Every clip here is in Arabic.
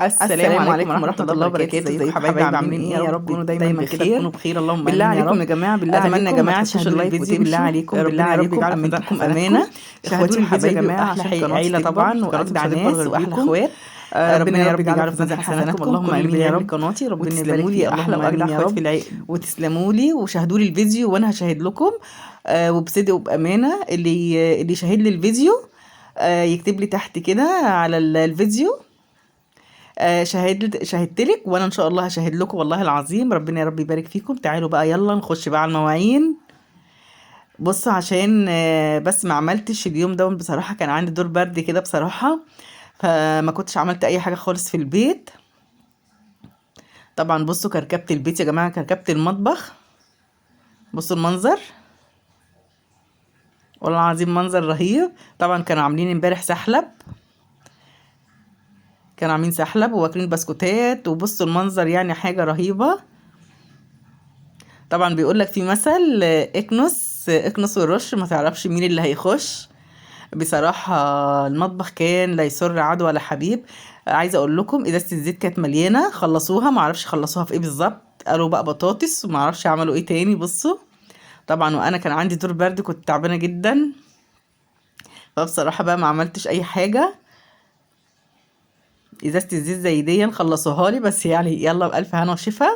السلام عليكم ورحمة الله وبركاته. ازيكم حبايبي، عاملين ايه؟ يا رب تكونوا دايما كده تكونوا بخير. اللهم بالله امين يا عليكم رب. يا جماعه، بالله اتمنى يا عليكم جماعه ما تخشوش تشاهدوا اللايف الفيديو بالله وتمشوا. عليكم، بالله ربنا يا رب عليكم يجعل في امنتكم حسناتكم. امانه. اخواتي اخواتي الحبايب الحبايبي واحلى واحلى قناتي عيله تكبر، طبعا قناه واجدع مش هتكبر ناس غير واحلى بيكم. اخوات. ربنا ربنا يا يا رب رب يجعله يجعله في في ميزان ميزان حسناتكم، حسناتكم، اللهم كل اللي امين يا بيعمل لي رب. قناتي ربنا وتسلموا يبارك لي فيه، احلى اللهم واجدع امين يا اخوات رب. في العيله. وتسلموا لي وشاهدوا لي الفيديو وانا هشاهد لكم. وبصدق وبامانه اللي شاهد لي الفيديو يكتب لي تحت كده على الفيديو شاهدت لك، وانا ان شاء الله هشاهد لكم والله العظيم. ربنا يا رب يبارك فيكم. تعالوا بقى يلا نخش بقى على المواعين. بصوا عشان بس ما عملتش اليوم ده بصراحة، كان عندي دور برد كده بصراحة، فما كنتش عملت اي حاجة خالص في البيت. طبعا بصوا كركبت البيت يا جماعة، كركبت المطبخ. بصوا المنظر، والله العظيم منظر رهيب. طبعا كانوا عاملين امبارح سحلب، كانوا عاملين سحلب واكلين بسكوتات، وبصوا المنظر يعني حاجة رهيبة. طبعا بيقول لك في مثل اكنس والرش ما تعرفش مين اللي هيخش. بصراحة المطبخ كان لا يسر عدو ولا حبيب. عايزة اقول لكم ازازة الزيت كانت مليانة، خلصوها ما اعرفش خلصوها في ايه بالظبط، قالوا بقى بطاطس وما اعرفش عملوا ايه تاني. بصوا طبعا وانا كان عندي دور برد، كنت تعبانة جدا، فبصراحة بقى ما عملتش اي حاجة. ازازة الزيت زي دي خلصوها لي، بس يعني يلا بألف هنا وشفا.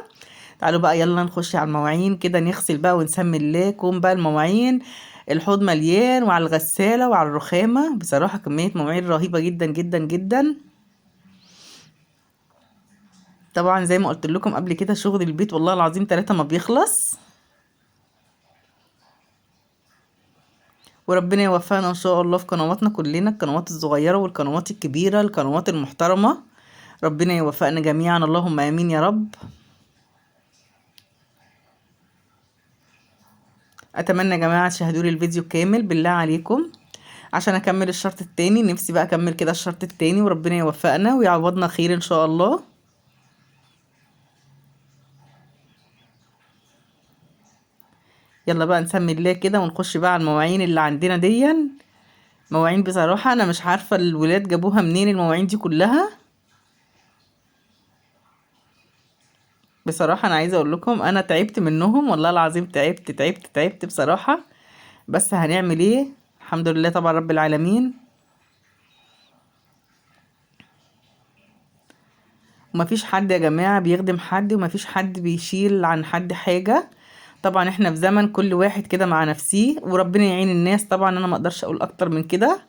تعالوا بقى يلا نخش على المواعين كده، نغسل بقى ونسمي الله. كوم بقى المواعين، الحوض مليان، وعلى الغسالة وعلى الرخامة. بصراحة كمية مواعين رهيبة جدا جدا جدا. طبعا زي ما قلت لكم قبل كده، شغل البيت والله العظيم 3 ما بيخلص. وربنا يوفقنا ان شاء الله في قنواتنا كلنا، القنوات الصغيرة والقنوات الكبيرة، القنوات المحترمة. ربنا يوفقنا جميعا، اللهم امين يا رب. اتمنى يا جماعة تشاهدوا لي الفيديو كامل بالله عليكم، عشان اكمل الشرط التاني. نفسي بقى اكمل كده الشرط التاني، وربنا يوفقنا ويعوضنا خير ان شاء الله. يلا بقى نسمي الله كده ونخش بقى على المواعين اللي عندنا دي. مواعين بصراحة انا مش عارفة الولاد جابوها منين المواعين دي كلها. بصراحة انا عايزة اقول لكم انا تعبت منهم والله العظيم، تعبت تعبت تعبت بصراحة، بس هنعمل ايه؟ الحمد لله طبعا رب العالمين. ومفيش حد يا جماعة بيخدم حد، ومفيش حد بيشيل عن حد حاجة. طبعا احنا في زمن كل واحد كده مع نفسيه، وربنا يعين الناس. طبعا انا ما اقدرش اقول اكتر من كده.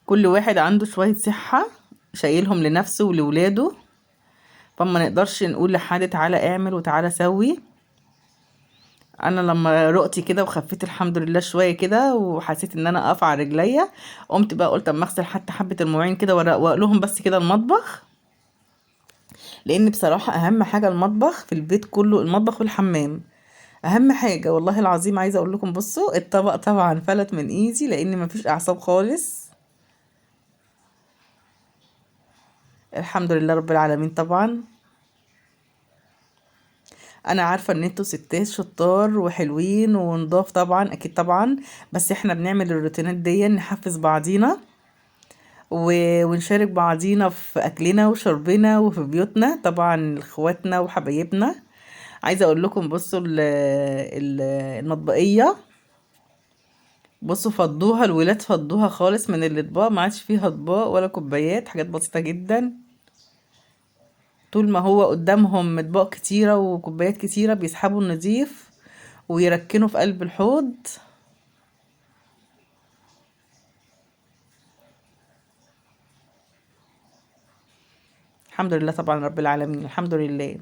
كل واحد عنده شوية صحة شايلهم لنفسه ولولاده، فما نقدرش نقول لحد تعالى اعمل وتعالى سوي. انا لما رقتي كده وخفيت الحمد لله شوية كده، وحسيت ان انا اقف على رجليا، قمت بقى قلت اما اغسل حتى حبة المواعين كده واقلهم بس كده المطبخ. لان بصراحة اهم حاجة المطبخ في البيت كله، المطبخ والحمام اهم حاجة والله العظيم. عايزة اقول لكم بصوا الطبق طبعا فلت من ايدي لان مفيش اعصاب خالص. الحمد لله رب العالمين. طبعا انا عارفة ان انتوا ستات شطار وحلوين ونضاف طبعا، اكيد طبعا، بس احنا بنعمل الروتينات دي نحفز بعضينا ونشارك بعضينا في اكلنا وشربنا وفي بيوتنا، طبعا اخواتنا وحبايبنا. عايزة اقول لكم بصوا المطبقية، بصوا فضوها الولاد، فضوها خالص من الاطباق، ما عادش فيها اطباق ولا كوبايات، حاجات بسيطة جدا. طول ما هو قدامهم اطباق كتيرة وكوبايات كتيرة بيسحبوا النظيف ويركنوا في قلب الحوض. الحمد لله طبعا رب العالمين، الحمد لله.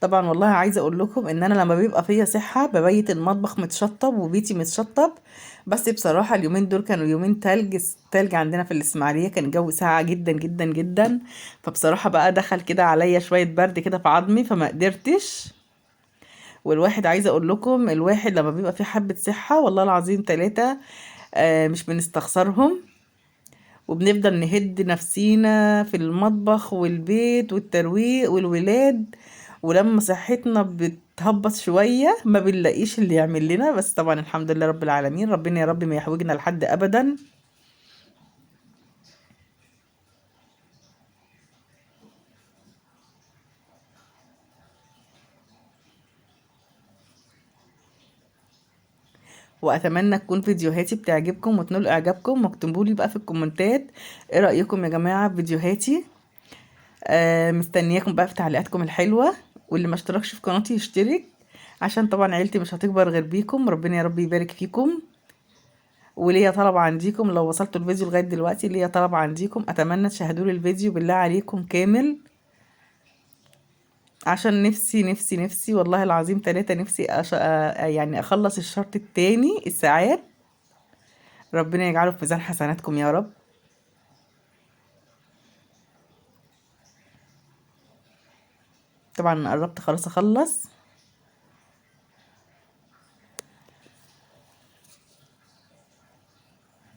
طبعا والله عايزه اقول لكم ان انا لما بيبقى فيا صحه ببيت المطبخ متشطب وبيتي متشطب. بس بصراحه اليومين دول كانوا يومين تلج عندنا في الاسماعيليه، كان الجو ساقع جدا جدا جدا. فبصراحه بقى دخل كده عليا شويه برد كده في عظمي فما قدرتش. والواحد عايزه اقول لكم الواحد لما بيبقى فيه حبه صحه والله العظيم 3 مش بنستخسرهم، وبنفضل نهد نفسينا في المطبخ والبيت والترويق والولاد. ولما صحتنا تهبط شوية ما بنلاقيش اللي يعمل لنا، بس طبعا الحمد لله رب العالمين، ربنا يا رب ما يحوجنا لحد ابدا. واتمنى تكون فيديوهاتي بتعجبكم وتنول اعجابكم، واكتبوا لي بقى في الكومنتات ايه رايكم يا جماعه في فيديوهاتي. مستنياكم بقى في تعليقاتكم الحلوه، واللي ما اشتركش في قناتي يشترك، عشان طبعا عيلتي مش هتكبر غير بيكم. ربنا يا رب يبارك فيكم. وليا طلب عنديكم، لو وصلتوا الفيديو لغايه دلوقتي ليا طلب عنديكم، اتمنى تشاهدوا لي الفيديو بالله عليكم كامل، عشان نفسي والله العظيم ثلاثة نفسي يعني اخلص الشرط التاني الساعات. ربنا يجعله في ميزان حسناتكم يا رب. طبعا أنا قربت خلاص اخلص.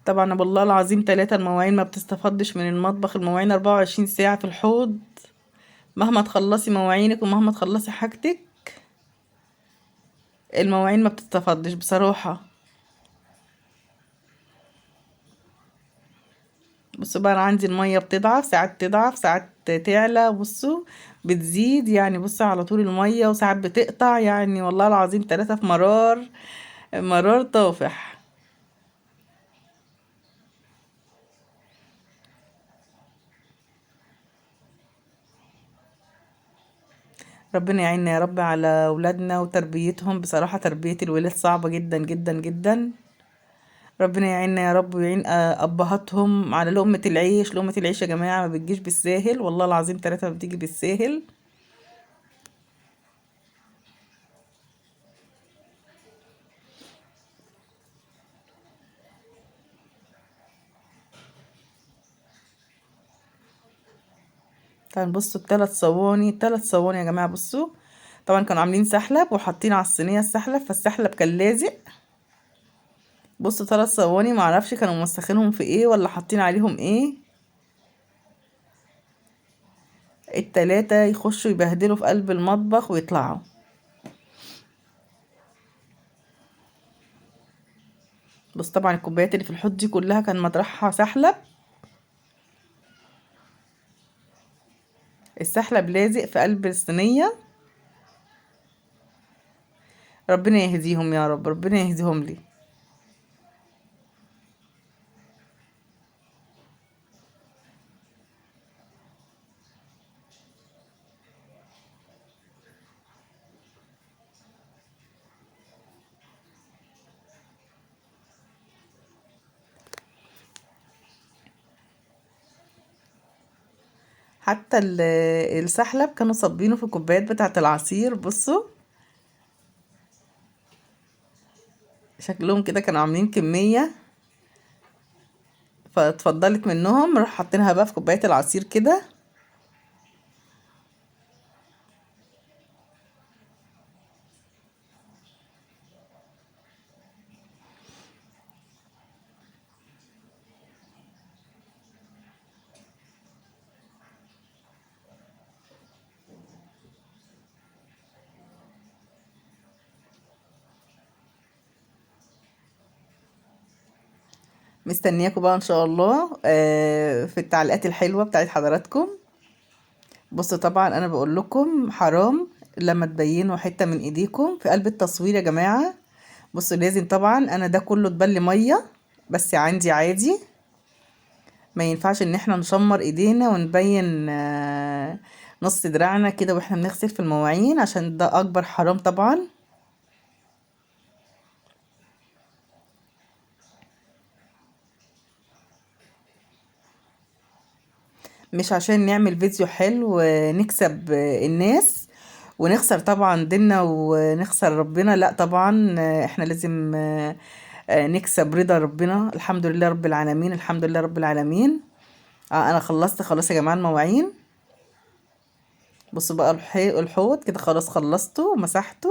طبعا والله العظيم ثلاثة المواعين ما بتستفضش من المطبخ، المواعين 24 ساعة في الحوض، مهما تخلصي مواعينك ومهما تخلصي حاجتك المواعين ما بتستفضش بصراحة. بصوا بقى، انا عندي المية بتضعف ساعات، تضعف ساعات تعلى، بصوا بتزيد يعني، بصوا على طول المية، وساعات بتقطع يعني، والله العظيم ثلاثة في مرار طافح. ربنا يعيننا يا رب على اولادنا وتربيتهم، بصراحة تربية الولاد صعبة جدا جدا جدا. ربنا يعيننا يا رب، ويعين ابهاتهم على لقمة العيش. لقمة العيش يا جماعة ما بتجيش بالساهل، والله العظيم ثلاثة ما بتيجي بالساهل. طبعا بصوا الثلاث صواني يا جماعة، بصوا طبعا كانوا عاملين سحلب وحاطين على الصينية السحلب، فالسحلب كان لازق. بصوا 3 صواني، معرفش كانوا موسخينهم في ايه ولا حاطين عليهم ايه. التلاتة يخشوا يبهدلوا في قلب المطبخ ويطلعوا. بس طبعا الكوبايات اللي في الحوض دي كلها كان مطرحها سحلب، السحلب لازق في قلب الصينية. ربنا يهديهم يا رب، ربنا يهديهم لي. حتى السحلب كانوا صابينه في الكوبايات بتاعة العصير، بصوا شكلهم كده كانوا عاملين كمية، فاتفضلت منهم راح حاطينها بقى في كوباية العصير كده. مستنياكم بقى ان شاء الله في التعليقات الحلوة بتاعت حضراتكم. بصوا طبعا انا بقول لكم حرام لما تبينوا حتة من ايديكم في قلب التصوير يا جماعة. بصوا لازم طبعا انا ده كله اتبل مية، بس عندي عادي ما ينفعش ان احنا نشمر ايدينا ونبين نص دراعنا كده واحنا بنغسل في المواعين، عشان ده اكبر حرام طبعا. مش عشان نعمل فيديو حلو ونكسب الناس ونخسر طبعا ديننا ونخسر ربنا، لا طبعا احنا لازم نكسب رضا ربنا. الحمد لله رب العالمين، الحمد لله رب العالمين. انا خلصت خلاص يا جماعة المواعين. بصوا بقى الحوض كده خلاص خلصته ومسحته.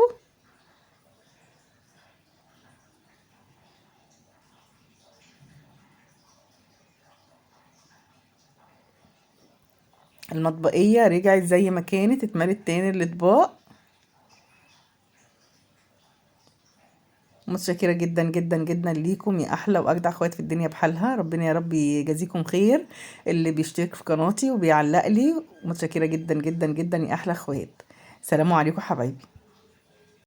المطبقية رجعت زي ما كانت، اتملت تاني الاطباق. متشكرة جدا جدا جدا ليكم يا احلى واجدع اخوات في الدنيا بحالها. ربنا يا رب يجازيكم خير اللي بيشترك في قناتي وبيعلق لي. متشكرة جدا جدا جدا يا احلى اخوات. سلام عليكم حبايبي.